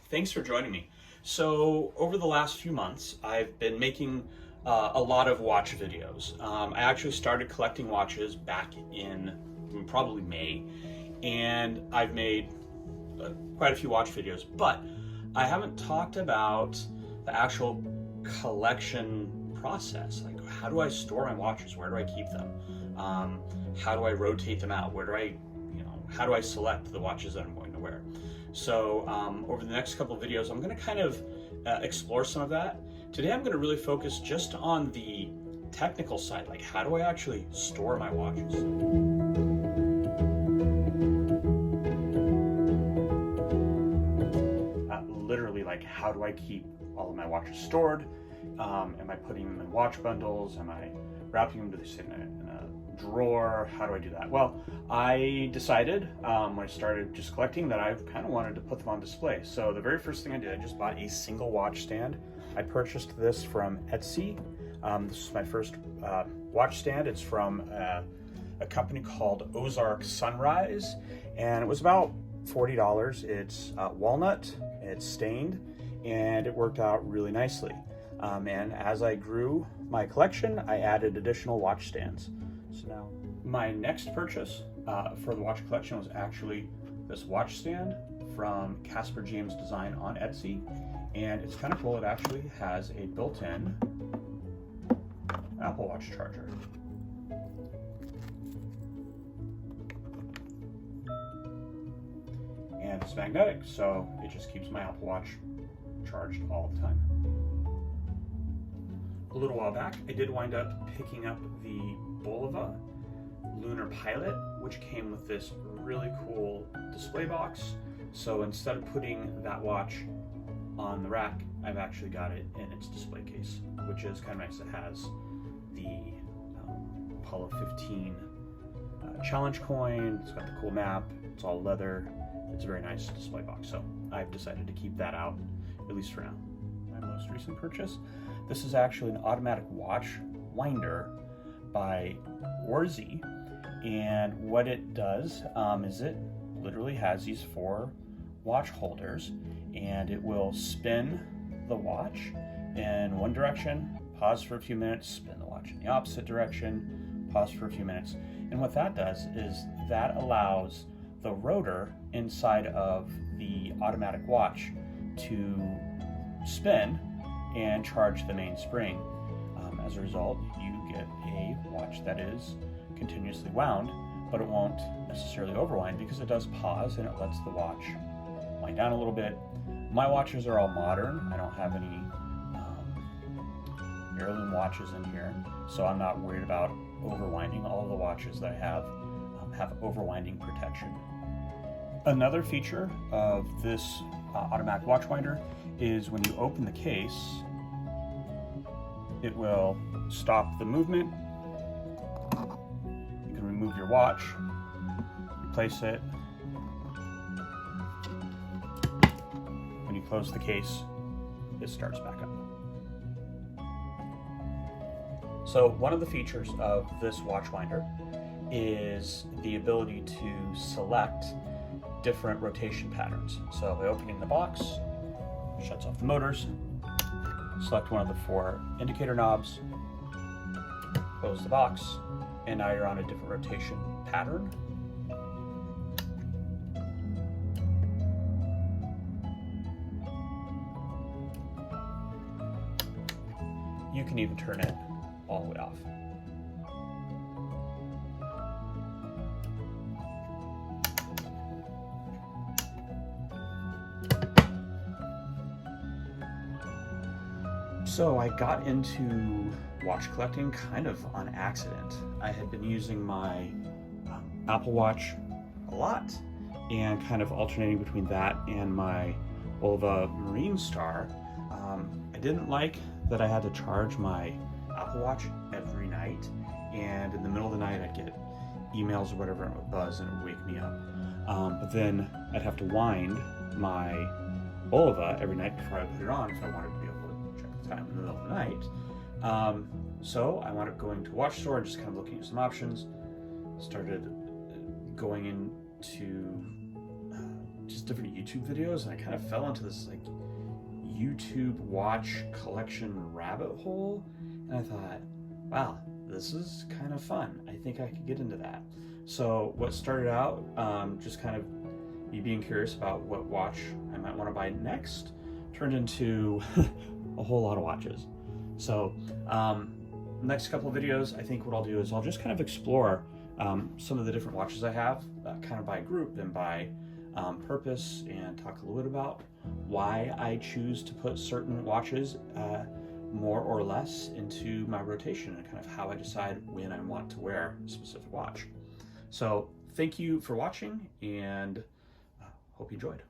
Thanks for joining me. So over the last few months, I've been making a lot of watch videos. I actually started collecting watches back in probably May, and I've made quite a few watch videos, but I haven't talked about the actual collection process. Like, how do I store my watches? Where do I keep them? How do I rotate them out? How do I select the watches that I'm going to wear? So over the next couple of videos, I'm going to kind of explore some of that. Today, I'm going to really focus just on the technical side, like how do I actually store my watches? Literally, like, how do I keep all of my watches stored? Am I putting them in watch bundles? Am I wrapping them to this in a drawer? How do I do that? Well, I decided when I started just collecting that I kind of wanted to put them on display. So the very first thing I did, I just bought a single watch stand. I purchased this from Etsy. This is my first watch stand. It's from a company called Ozark Sunrise, and it was about $40. It's walnut, it's stained, and it worked out really nicely. And as I grew my collection, I added additional watch stands. So now my next purchase for the watch collection was actually this watch stand from Casper James Design on Etsy. And it's kind of cool, it actually has a built-in Apple Watch charger. And it's magnetic, so it just keeps my Apple Watch charged all the time. A little while back, I did wind up picking up the Bulova Lunar Pilot, which came with this really cool display box. So instead of putting that watch on the rack, I've actually got it in its display case, which is kind of nice. It has the Apollo 15 challenge coin, it's got the cool map, it's all leather. It's a very nice display box, so I've decided to keep that out, at least for now. My most recent purchase, this is actually an automatic watch winder by Orzy, and what it does is it literally has these 4 watch holders, and it will spin the watch in one direction, pause for a few minutes, spin the watch in the opposite direction, pause for a few minutes. And what that does is that allows the rotor inside of the automatic watch to spin and charge the main spring. As a result, you get a watch that is continuously wound, but it won't necessarily overwind because it does pause and it lets the watch wind down a little bit. My watches are all modern. I don't have any heirloom watches in here, so I'm not worried about overwinding. All of the watches that I have overwinding protection. Another feature of this automatic watch winder is when you open the case, it will stop the movement. You can remove your watch, replace it. When you close the case, it starts back up. So one of the features of this watch winder is the ability to select different rotation patterns. So by opening the box, shuts off the motors, select one of the 4 indicator knobs, close the box, and now you're on a different rotation pattern. You can even turn it all the way off. So I got into watch collecting kind of on accident. I had been using my Apple Watch a lot and kind of alternating between that and my Bulova Marine Star. I didn't like that I had to charge my Apple Watch every night, and in the middle of the night I'd get emails or whatever, and it would buzz and it would wake me up. But then I'd have to wind my Bulova every night before I put it on if I wanted to be able to check the time in the middle of the night. So I wound up going to a watch store and just kind of looking at some options. Started going into just different YouTube videos, and I kind of fell into this like YouTube watch collection rabbit hole, and I thought, wow, this is kind of fun. I think I could get into that. So what started out just kind of me being curious about what watch I might want to buy next turned into a whole lot of watches. So next couple of videos, I think what I'll do is I'll just kind of explore some of the different watches I have, kind of by group and by purpose, and talk a little bit about why I choose to put certain watches more or less into my rotation, and kind of how I decide when I want to wear a specific watch. So thank you for watching, and hope you enjoyed.